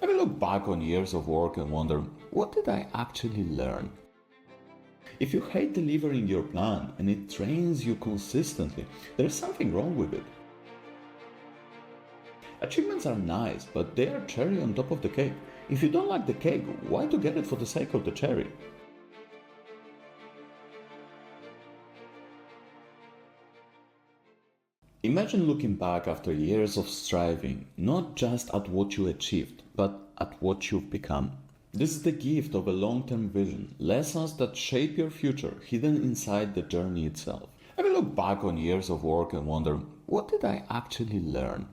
I will look back on years of work and wonder, what did I actually learn? If you hate delivering your plan and it drains you consistently, there's something wrong with it. Achievements are nice, but they are cherry on top of the cake. If you don't like the cake, why to get it for the sake of the cherry? Imagine looking back after years of striving, not just at what you achieved, but at what you've become. This is the gift of a long-term vision, lessons that shape your future, hidden inside the journey itself. I will look back on years of work and wonder, what did I actually learn?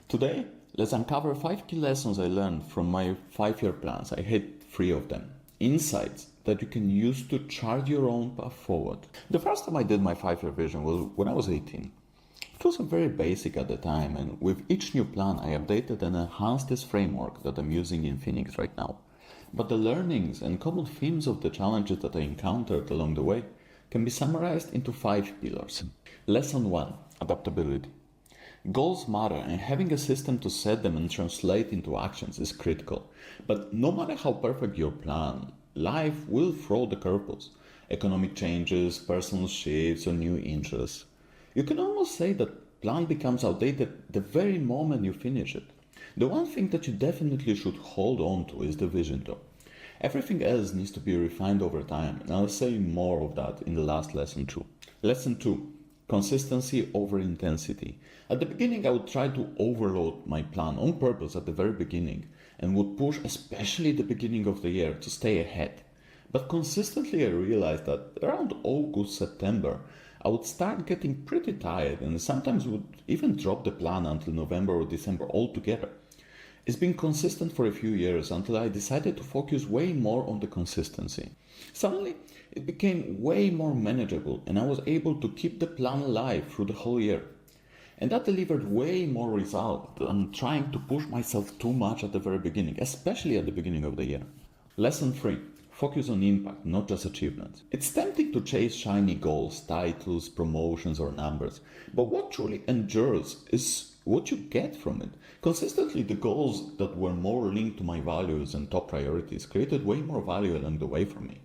Today, let's uncover 5 key lessons I learned from my 5-year plans. I had 3 of them. Insights that you can use to chart your own path forward. The first time I did my 5-year vision was when I was 18. It was very basic at the time, and with each new plan I updated and enhanced this framework that I'm using in Phoenix right now. But the learnings and common themes of the challenges that I encountered along the way can be summarized into 5 pillars. Lesson 1. Adaptability. Goals matter, and having a system to set them and translate into actions is critical. But no matter how perfect your plan, life will throw the curveballs. Economic changes, personal shifts, or new interests. You can almost say that plan becomes outdated the very moment you finish it. The one thing that you definitely should hold on to is the vision though. Everything else needs to be refined over time, and I'll say more of that in the last lesson too. Lesson 2. Consistency over intensity. At the beginning I would try to overload my plan on purpose at the very beginning and would push especially the beginning of the year to stay ahead. But consistently I realized that around August, September, I would start getting pretty tired and sometimes would even drop the plan until November or December altogether. It's been consistent for a few years until I decided to focus way more on the consistency. Suddenly, it became way more manageable and I was able to keep the plan alive through the whole year. And that delivered way more result than trying to push myself too much at the very beginning, especially at the beginning of the year. Lesson 3. Focus on impact, not just achievements. It's tempting to chase shiny goals, titles, promotions, or numbers, but what truly endures is what you get from it. Consistently, the goals that were more linked to my values and top priorities created way more value along the way for me.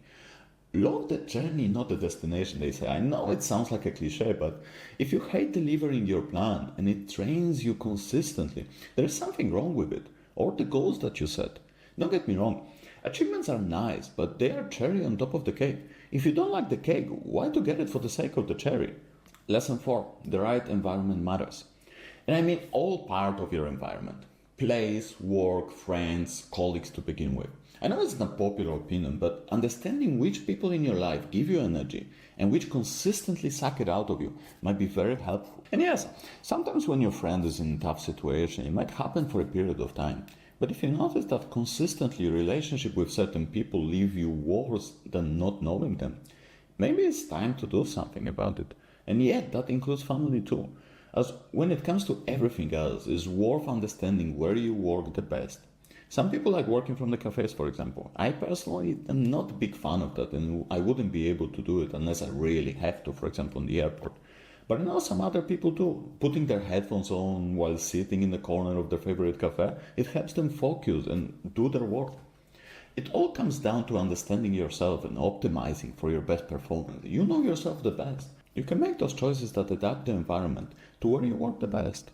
Love the journey, not the destination, they say. I know it sounds like a cliche, but if you hate delivering your plan and it drains you consistently, there's something wrong with it, or the goals that you set. Don't get me wrong. Achievements are nice, but they are cherry on top of the cake. If you don't like the cake, why to get it for the sake of the cherry? Lesson 4. The right environment matters. And I mean all part of your environment. Place, work, friends, colleagues to begin with. I know it's not a popular opinion, but understanding which people in your life give you energy and which consistently suck it out of you might be very helpful. And yes, sometimes when your friend is in a tough situation, it might happen for a period of time. But if you notice that consistently relationship with certain people leave you worse than not knowing them, maybe it's time to do something about it. And yet that includes family too. As when it comes to everything else, it's worth understanding where you work the best. Some people like working from the cafes, for example. I personally am not a big fan of that, and I wouldn't be able to do it unless I really have to, for example, in the airport. But I know some other people do. Putting their headphones on while sitting in the corner of their favorite cafe, it helps them focus and do their work. It all comes down to understanding yourself and optimizing for your best performance. You know yourself the best. You can make those choices that adapt the environment to where you work the best.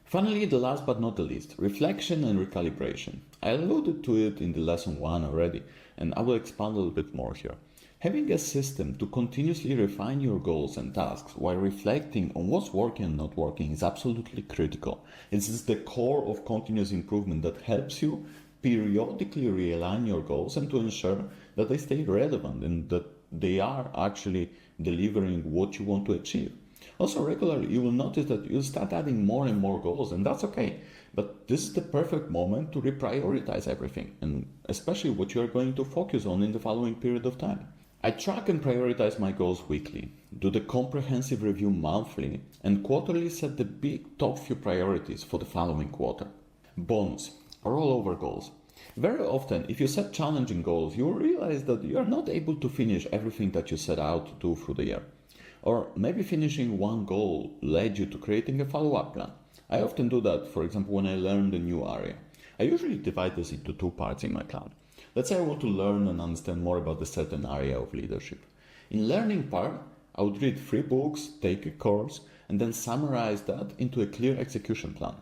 Finally, the last but not the least, reflection and recalibration. I alluded to it in the lesson 1 already, and I will expand a little bit more here. Having a system to continuously refine your goals and tasks while reflecting on what's working and not working is absolutely critical. It is the core of continuous improvement that helps you periodically realign your goals and to ensure that they stay relevant and that they are actually delivering what you want to achieve. Also, regularly, you will notice that you'll start adding more and more goals, and that's okay. But this is the perfect moment to reprioritize everything, and especially what you are going to focus on in the following period of time. I track and prioritize my goals weekly, do the comprehensive review monthly, and quarterly set the big top few priorities for the following quarter. Bonus, rollover goals. Very often, if you set challenging goals, you will realize that you are not able to finish everything that you set out to do through the year. Or maybe finishing one goal led you to creating a follow-up plan. I often do that, for example, when I learn the new area. I usually divide this into two parts in my plan. Let's say I want to learn and understand more about a certain area of leadership. In learning part, I would read 3 books, take a course, and then summarize that into a clear execution plan.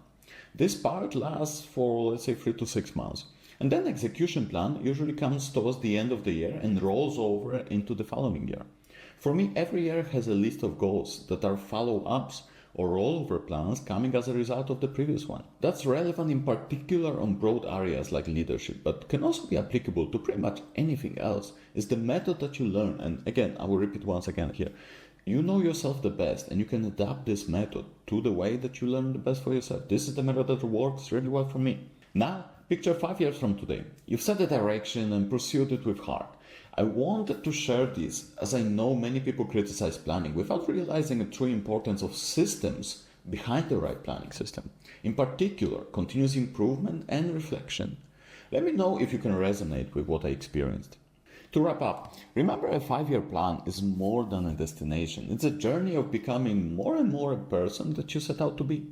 This part lasts for, let's say, 3 to 6 months. And then execution plan usually comes towards the end of the year and rolls over into the following year. For me, every year has a list of goals that are follow-ups or rollover plans coming as a result of the previous one. That's relevant in particular on broad areas like leadership, but can also be applicable to pretty much anything else. It's the method that you learn, and again, I will repeat once again here. You know yourself the best, and you can adapt this method to the way that you learn the best for yourself. This is the method that works really well for me. Now, picture 5 years from today. You've set a direction and pursued it with heart. I wanted to share this as I know many people criticize planning without realizing the true importance of systems behind the right planning system. In particular, continuous improvement and reflection. Let me know if you can resonate with what I experienced. To wrap up, remember a 5-year plan is more than a destination. It's a journey of becoming more and more a person that you set out to be.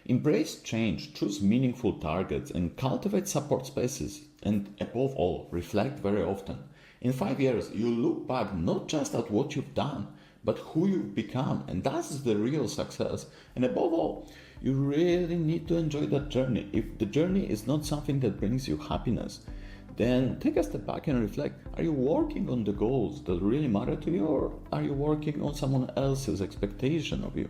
Embrace change, choose meaningful targets, and cultivate support spaces. And above all, reflect very often. In 5 years, you look back not just at what you've done, but who you've become, and that's the real success. And above all, you really need to enjoy that journey. If the journey is not something that brings you happiness, then take a step back and reflect. Are you working on the goals that really matter to you, or are you working on someone else's expectation of you?